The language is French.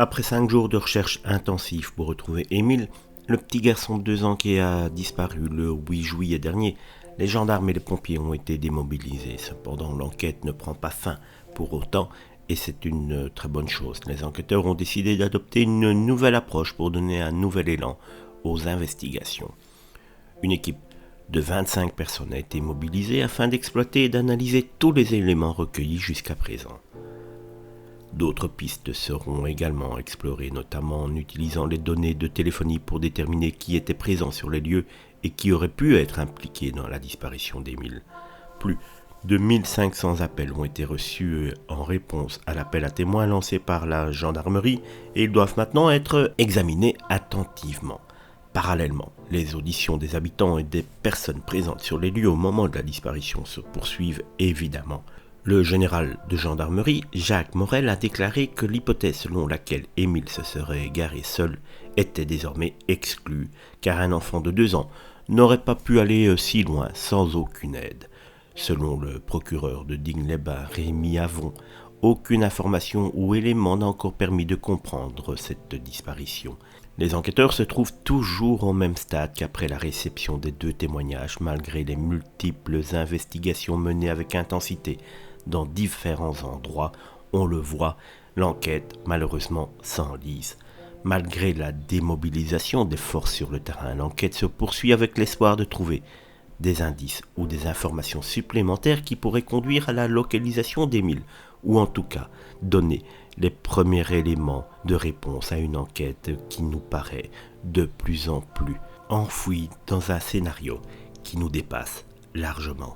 Après 5 jours de recherche intensive pour retrouver Émile, le petit garçon de 2 ans qui a disparu le 8 juillet dernier, les gendarmes et les pompiers ont été démobilisés. Cependant, l'enquête ne prend pas fin pour autant et c'est une très bonne chose. Les enquêteurs ont décidé d'adopter une nouvelle approche pour donner un nouvel élan aux investigations. Une équipe de 25 personnes a été mobilisée afin d'exploiter et d'analyser tous les éléments recueillis jusqu'à présent. D'autres pistes seront également explorées, notamment en utilisant les données de téléphonie pour déterminer qui était présent sur les lieux et qui aurait pu être impliqué dans la disparition d'Émile. Plus de 1500 appels ont été reçus en réponse à l'appel à témoins lancé par la gendarmerie et ils doivent maintenant être examinés attentivement. Parallèlement, les auditions des habitants et des personnes présentes sur les lieux au moment de la disparition se poursuivent évidemment. Le général de gendarmerie, Jacques Morel, a déclaré que l'hypothèse selon laquelle Émile se serait égaré seul était désormais exclue, car un enfant de 2 ans n'aurait pas pu aller si loin sans aucune aide. Selon le procureur de Digne-les-Bains, Rémi Avon, aucune information ou élément n'a encore permis de comprendre cette disparition. Les enquêteurs se trouvent toujours au même stade qu'après la réception des 2 témoignages, malgré les multiples investigations menées avec intensité dans différents endroits. On le voit, l'enquête malheureusement s'enlise. Malgré la démobilisation des forces sur le terrain, l'enquête se poursuit avec l'espoir de trouver des indices ou des informations supplémentaires qui pourraient conduire à la localisation d'Émile, ou en tout cas donner les premiers éléments de réponse à une enquête qui nous paraît de plus en plus enfouie dans un scénario qui nous dépasse largement.